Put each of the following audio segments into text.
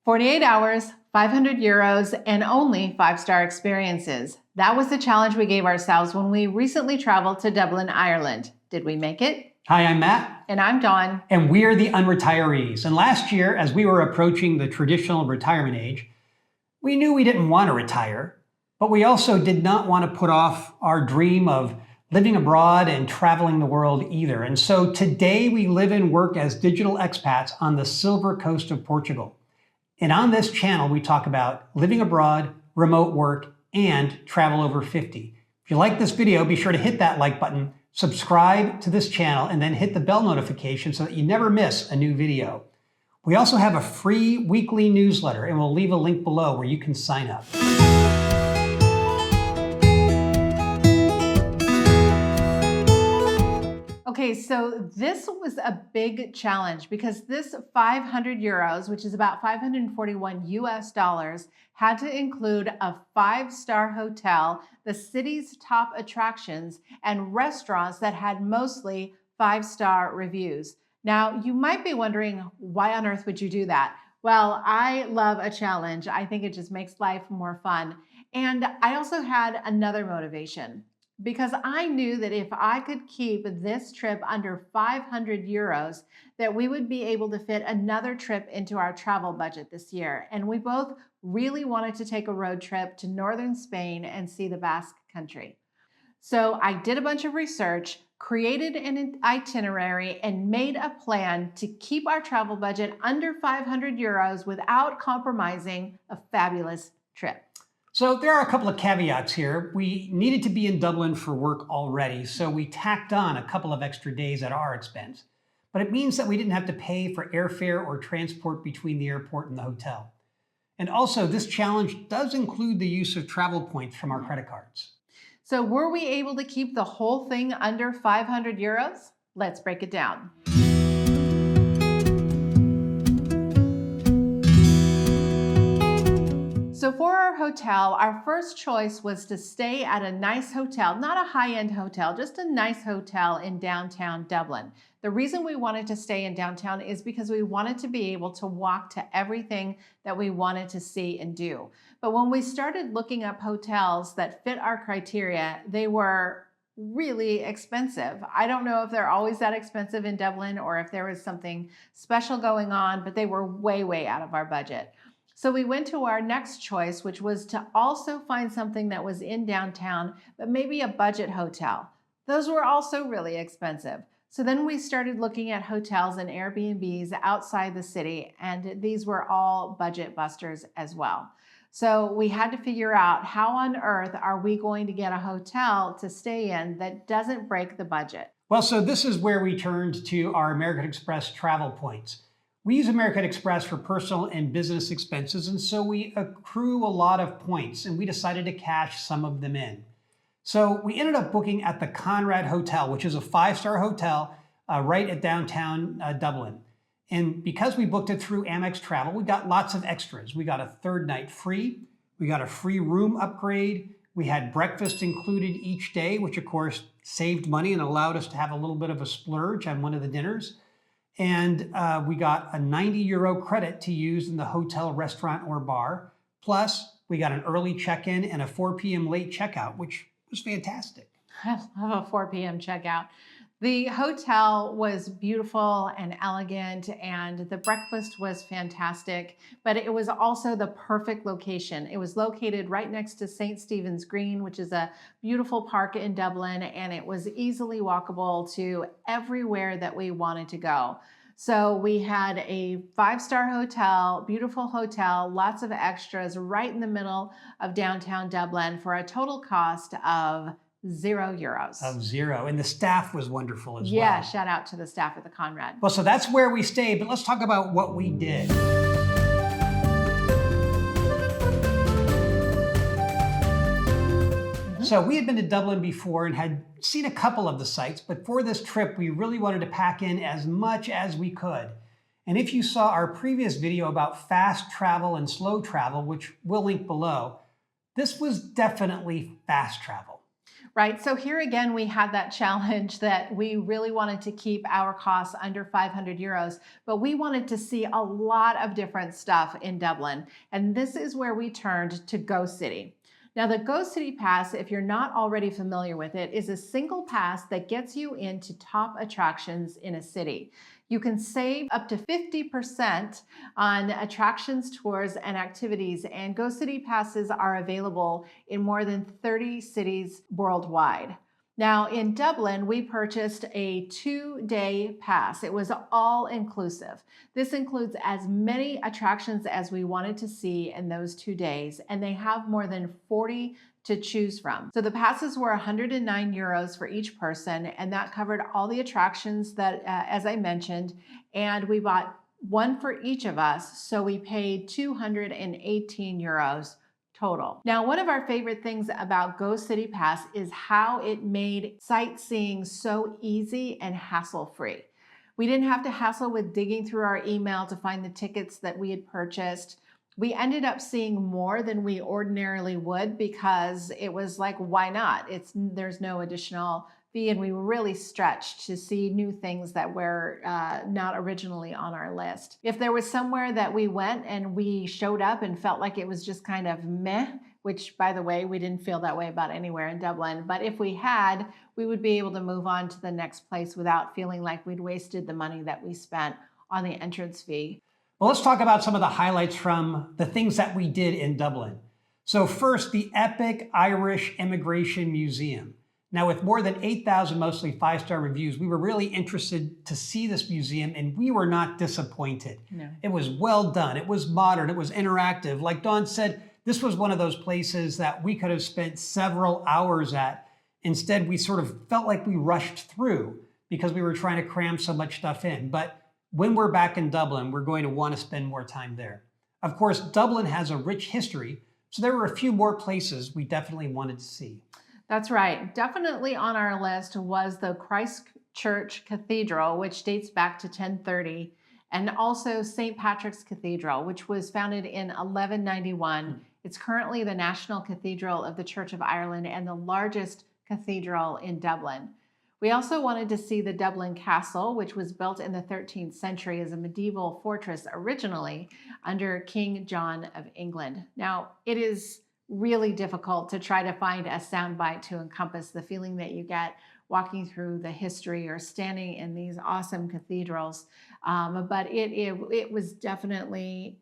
48 hours, 500 euros, and only 5-star experiences. That was the challenge we gave ourselves when we recently traveled to Dublin, Ireland. Did we make it? Hi, I'm Matt. And I'm Dawn. And we're the unretirees. And last year, as we were approaching the traditional retirement age, we knew we didn't want to retire, but we also did not want to put off our dream of living abroad and traveling the world either. And so today we live and work as digital expats on the Silver Coast of Portugal. And on this channel, we talk about living abroad, remote work, and travel over 50. If you like this video, be sure to hit that like button, subscribe to this channel, and then hit the bell notification so that you never miss a new video. We also have a free weekly newsletter, and we'll leave a link below where you can sign up. Okay, so this was a big challenge because this 500 euros, which is about 541 US dollars, had to include a 5-star hotel, the city's top attractions, and restaurants that had mostly 5-star reviews. Now, you might be wondering, why on earth would you do that? Well, I love a challenge. I think it just makes life more fun. And I also had another motivation, because I knew that if I could keep this trip under 500 euros, that we would be able to fit another trip into our travel budget this year. And we both really wanted to take a road trip to northern Spain and see the Basque Country. So I did a bunch of research, created an itinerary, and made a plan to keep our travel budget under 500 euros without compromising a fabulous trip. So there are a couple of caveats here. We needed to be in Dublin for work already, so we tacked on a couple of extra days at our expense. But it means that we didn't have to pay for airfare or transport between the airport and the hotel. And also, this challenge does include the use of travel points from our credit cards. So were we able to keep the whole thing under 500 euros? Let's break it down. So for our hotel, our first choice was to stay at a nice hotel, not a high-end hotel, just a nice hotel in downtown Dublin. The reason we wanted to stay in downtown is because we wanted to be able to walk to everything that we wanted to see and do. But when we started looking up hotels that fit our criteria, they were really expensive. I don't know if they're always that expensive in Dublin or if there was something special going on, but they were way, way out of our budget. So we went to our next choice, which was to also find something that was in downtown, but maybe a budget hotel. Those were also really expensive. So then we started looking at hotels and Airbnbs outside the city, and these were all budget busters as well. So we had to figure out, how on earth are we going to get a hotel to stay in that doesn't break the budget? Well, so this is where we turned to our American Express travel points. We use American Express for personal and business expenses, and so we accrue a lot of points, and we decided to cash some of them in. So we ended up booking at the Conrad Hotel, which is a 5-star hotel right at downtown Dublin. And because we booked it through AmEx Travel, we got lots of extras. We got a 3rd night free, we got a free room upgrade, we had breakfast included each day, which of course saved money and allowed us to have a little bit of a splurge on one of the dinners. And we got a 90 euro credit to use in the hotel restaurant or bar. Plus, we got an early check-in and a 4 p.m. late checkout, which was fantastic. I love a 4 p.m. checkout. The hotel was beautiful and elegant, and the breakfast was fantastic, but it was also the perfect location. It was located right next to St. Stephen's Green, which is a beautiful park in Dublin, and it was easily walkable to everywhere that we wanted to go. So we had a 5-star hotel, beautiful hotel, lots of extras right in the middle of downtown Dublin for a total cost of 0 euros. Of 0. And the staff was wonderful as well. Yeah, shout out to the staff at the Conrad. Well, so that's where we stayed, but let's talk about what we did. So we had been to Dublin before and had seen a couple of the sites, but for this trip, we really wanted to pack in as much as we could. And if you saw our previous video about fast travel and slow travel, which we'll link below, this was definitely fast travel. Right. So here again, we had that challenge that we really wanted to keep our costs under 500 euros, but we wanted to see a lot of different stuff in Dublin. And this is where we turned to Go City. Now, the Go City Pass, if you're not already familiar with it, is a single pass that gets you into top attractions in a city. You can save up to 50% on attractions, tours, and activities, and Go City passes are available in more than 30 cities worldwide. Now, in Dublin, we purchased a 2-day pass. It was all inclusive. This includes as many attractions as we wanted to see in those 2 days, and they have more than 40 to choose from. So the passes were 109 euros for each person, and that covered all the attractions that, as I mentioned, and we bought one for each of us, so we paid 218 euros total. Now, one of our favorite things about Go City Pass is how it made sightseeing so easy and hassle-free. We didn't have to hassle with digging through our email to find the tickets that we had purchased. We ended up seeing more than we ordinarily would because it was like, why not? There's no additional fee, and we were really stretched to see new things that were not originally on our list. If there was somewhere that we went and we showed up and felt like it was just kind of meh, which, by the way, we didn't feel that way about anywhere in Dublin, but if we had, we would be able to move on to the next place without feeling like we'd wasted the money that we spent on the entrance fee. Well, let's talk about some of the highlights from the things that we did in Dublin. So first, the epic Irish Immigration Museum. Now, with more than 8,000 mostly 5-star reviews, we were really interested to see this museum, and we were not disappointed. No. It was well done. It was modern. It was interactive. Like Dawn said, this was one of those places that we could have spent several hours at. Instead, we sort of felt like we rushed through because we were trying to cram so much stuff in. But when we're back in Dublin, we're going to want to spend more time there. Of course, Dublin has a rich history, so there were a few more places we definitely wanted to see. That's right. Definitely on our list was the Christchurch Cathedral, which dates back to 1030, and also St. Patrick's Cathedral, which was founded in 1191. It's currently the National Cathedral of the Church of Ireland and the largest cathedral in Dublin. We also wanted to see the Dublin Castle, which was built in the 13th century as a medieval fortress originally under King John of England. Now, it is really difficult to try to find a soundbite to encompass the feeling that you get walking through the history or standing in these awesome cathedrals. But it was definitely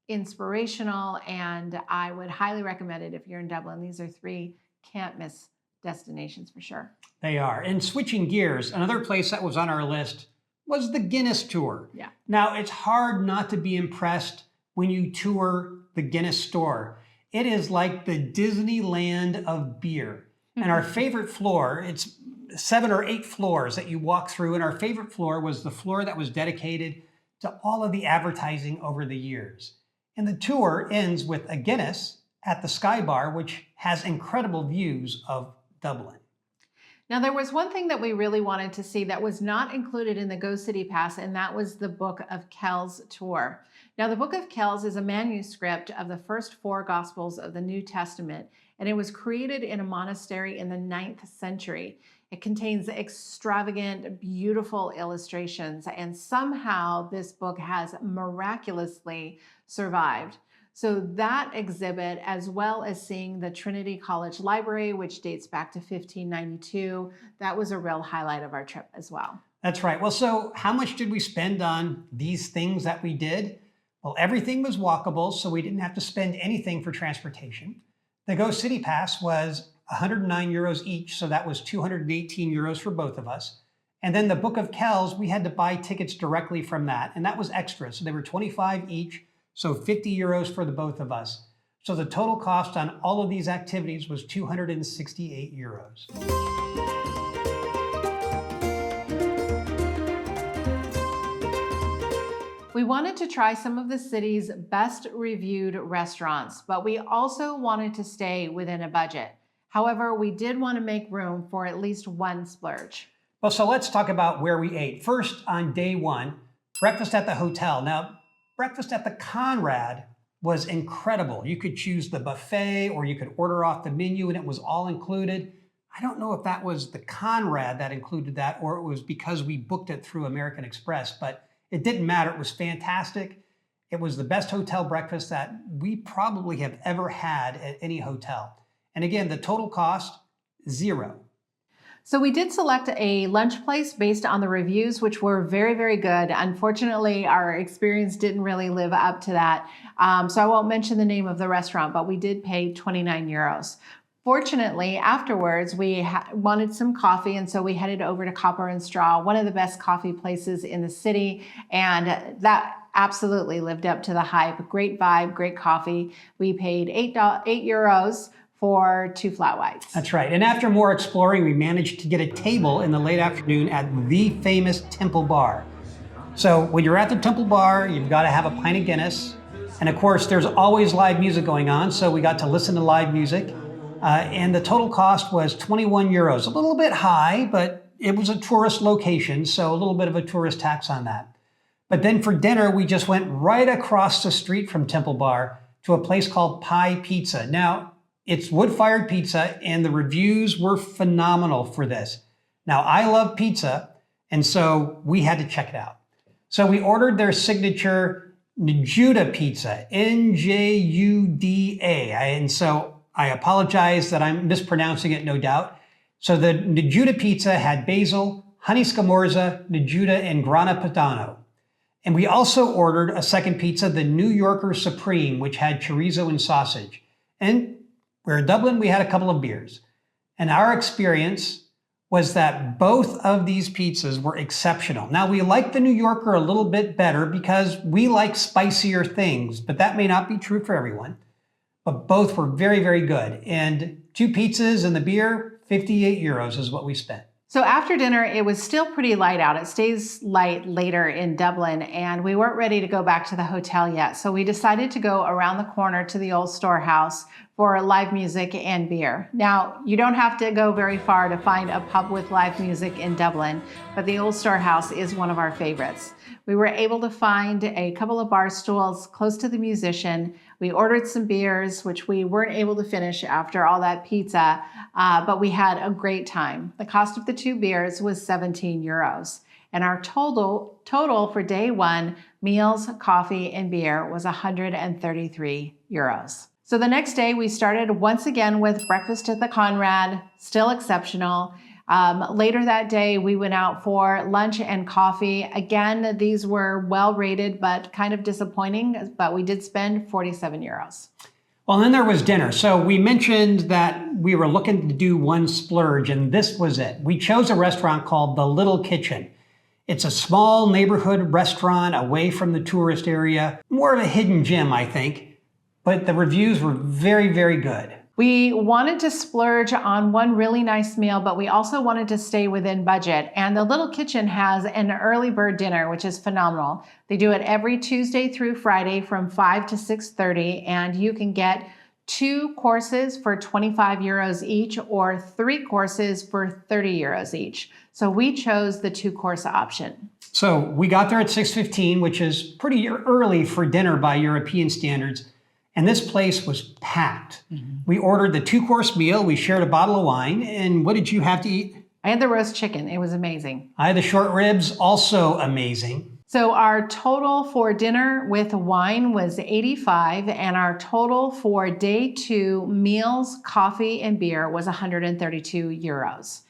inspirational, and I would highly recommend it if you're in Dublin. These are 3 can't miss destinations for sure. They are. And switching gears, another place that was on our list was the Guinness Tour. Yeah. Now, it's hard not to be impressed when you tour the Guinness store. It is like the Disneyland of beer. And our favorite floor, it's 7 or 8 floors that you walk through. And our favorite floor was the floor that was dedicated to all of the advertising over the years. And the tour ends with a Guinness at the Sky Bar, which has incredible views of Dublin. Now, there was one thing that we really wanted to see that was not included in the Go City Pass, and that was the Book of Kells tour. Now, the Book of Kells is a manuscript of the first 4 Gospels of the New Testament, and it was created in a monastery in the 9th century. It contains extravagant, beautiful illustrations, and somehow this book has miraculously survived. So that exhibit, as well as seeing the Trinity College library, which dates back to 1592, that was a real highlight of our trip as well. That's right. Well, so how much did we spend on these things that we did? Well, everything was walkable, so we didn't have to spend anything for transportation. The Go City Pass was 109 euros each, so that was 218 euros for both of us. And then the Book of Kells, we had to buy tickets directly from that, and that was extra. So they were 25 each, so 50 euros for the both of us. So the total cost on all of these activities was 268 euros. We wanted to try some of the city's best reviewed restaurants, but we also wanted to stay within a budget. However, we did want to make room for at least one splurge. Well, so let's talk about where we ate. First, on day 1, breakfast at the hotel. Now, breakfast at the Conrad was incredible. You could choose the buffet or you could order off the menu and it was all included. I don't know if that was the Conrad that included that or it was because we booked it through American Express, but it didn't matter. It was fantastic. It was the best hotel breakfast that we probably have ever had at any hotel. And again, the total cost, $0. So we did select a lunch place based on the reviews, which were very, very good. Unfortunately, our experience didn't really live up to that. So I won't mention the name of the restaurant, but we did pay 29 euros. Fortunately, afterwards, we wanted some coffee, and so we headed over to Copper and Straw, one of the best coffee places in the city, and that absolutely lived up to the hype. Great vibe, great coffee. We paid €8 for 2 flat whites. That's right. And after more exploring, we managed to get a table in the late afternoon at the famous Temple Bar. So when you're at the Temple Bar, you've got to have a pint of Guinness. And of course, there's always live music going on, so we got to listen to live music. And the total cost was 21 euros. A little bit high, but it was a tourist location, so a little bit of a tourist tax on that. But then for dinner, we just went right across the street from Temple Bar to a place called Pie Pizza. Now, it's wood-fired pizza, and the reviews were phenomenal for this. Now, I love pizza, and so we had to check it out. So we ordered their signature Njuda pizza, Njuda. And so I apologize that I'm mispronouncing it, no doubt. So the Njuda pizza had basil, honey scamorza, Njuda, and grana padano. And we also ordered a second pizza, the New Yorker Supreme, which had chorizo and sausage. And we're in Dublin, we had a couple of beers. And our experience was that both of these pizzas were exceptional. Now, we like the New Yorker a little bit better because we like spicier things, but that may not be true for everyone. But both were very, very good. And 2 pizzas and the beer, 58 euros is what we spent. So after dinner, it was still pretty light out. It stays light later in Dublin, and we weren't ready to go back to the hotel yet. So we decided to go around the corner to the old storehouse for live music and beer. Now, you don't have to go very far to find a pub with live music in Dublin, but the old storehouse is one of our favorites. We were able to find a couple of bar stools close to the musician. We ordered some beers, which we weren't able to finish after all that pizza, but we had a great time. The cost of the 2 beers was 17 euros. And our total for day 1, meals, coffee, and beer was 133 euros. So the next day we started once again with breakfast at the Conrad, still exceptional. Later that day, we went out for lunch and coffee. Again, these were well rated, but kind of disappointing, but we did spend 47 euros. Well, then there was dinner. So we mentioned that we were looking to do one splurge, and this was it. We chose a restaurant called The Little Kitchen. It's a small neighborhood restaurant away from the tourist area, more of a hidden gem, I think, but the reviews were very, very good. We wanted to splurge on one really nice meal, but we also wanted to stay within budget. And the Little Kitchen has an early bird dinner, which is phenomenal. They do it every Tuesday through Friday from 5 to 6:30, and you can get 2 courses for 25 euros each or 3 courses for 30 euros each. So we chose the 2-course option. So we got there at 6:15, which is pretty early for dinner by European standards. And this place was packed. We ordered the 2-course meal. We shared a bottle of wine. And what did you have to eat? I had the roast chicken. It was amazing. I had the short ribs, also amazing. So our total for dinner with wine was 85, and our total for day 2 meals, coffee, and beer was 132 euros.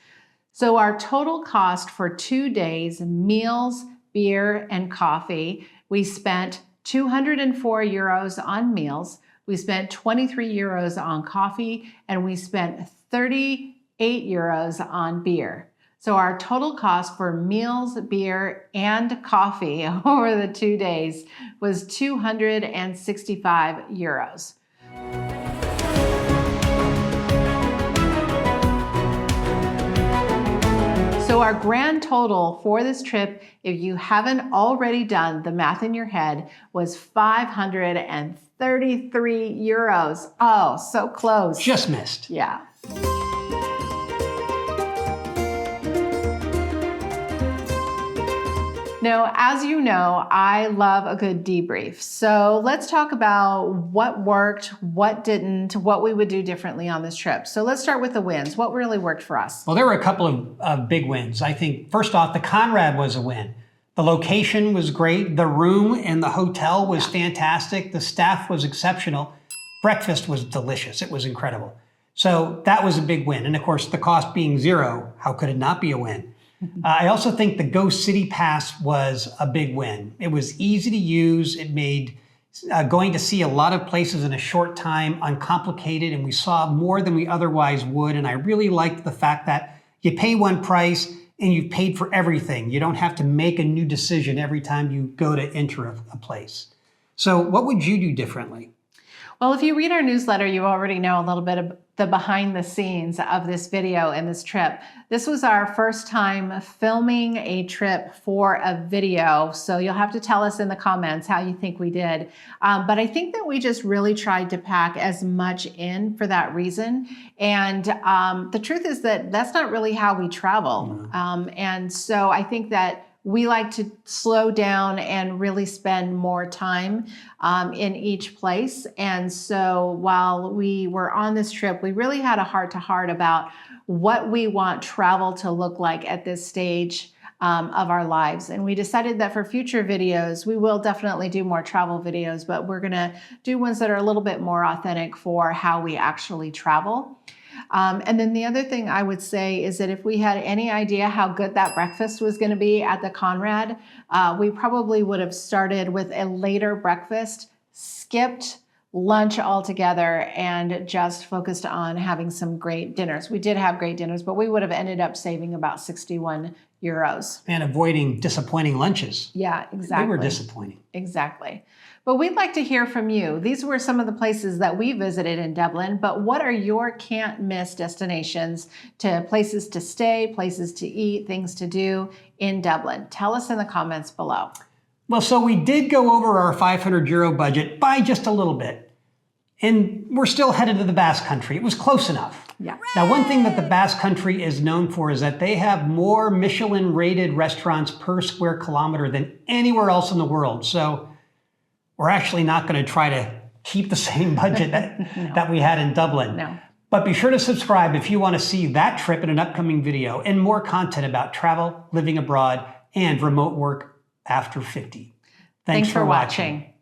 So our total cost for 2 days, meals, beer, and coffee, we spent 204 euros on meals, we spent 23 euros on coffee, and we spent 38 euros on beer. So our total cost for meals, beer, and coffee over the 2 days was 265 euros. So our grand total for this trip, if you haven't already done the math in your head, was 533 euros. Oh, so close. Just missed. Yeah. Now, as you know, I love a good debrief. So let's talk about what worked, what didn't, what we would do differently on this trip. So let's start with the wins. What really worked for us? Well, there were a couple of big wins. I think, first off, the Conrad was a win. The location was great. The room in the hotel was fantastic. The staff was exceptional. Breakfast was delicious. It was incredible. So that was a big win. And of course, the cost being zero, how could it not be a win? I also think the Go City Pass was a big win. It was easy to use. It made going to see a lot of places in a short time uncomplicated, and we saw more than we otherwise would. And I really liked the fact that you pay one price and you've paid for everything. You don't have to make a new decision every time you go to enter a place. So what would you do differently? Well, if you read our newsletter, you already know a little bit of the behind the scenes of this video and this trip. This was our first time filming a trip for a video, so you'll have to tell us in the comments how you think we did. But I think that we just really tried to pack as much in for that reason. And the truth is that that's not really how we travel. And so I think that we like to slow down and really spend more time in each place. And so while we were on this trip, we really had a heart-to-heart about what we want travel to look like at this stage of our lives. And we decided that for future videos, we will definitely do more travel videos, but we're gonna do ones that are a little bit more authentic for how we actually travel. And then the other thing I would say is that if we had any idea how good that breakfast was going to be at the Conrad, we probably would have started with a later breakfast, skipped lunch altogether, and just focused on having some great dinners. We did have great dinners, but we would have ended up saving about 61 euros. And avoiding disappointing lunches. Yeah, exactly. They were disappointing. Exactly. But we'd like to hear from you. These were some of the places that we visited in Dublin, but what are your can't miss destinations, to places to stay, places to eat, things to do in Dublin? Tell us in the comments below. Well, so we did go over our 500 euro budget by just a little bit. And we're still headed to the Basque Country. It was close enough. Yeah. Now, one thing that the Basque Country is known for is that they have more Michelin-rated restaurants per square kilometer than anywhere else in the world. So we're actually not going to try to keep the same budget that we had in Dublin. No. But be sure to subscribe if you want to see that trip in an upcoming video and more content about travel, living abroad, and remote work after 50. Thanks for watching.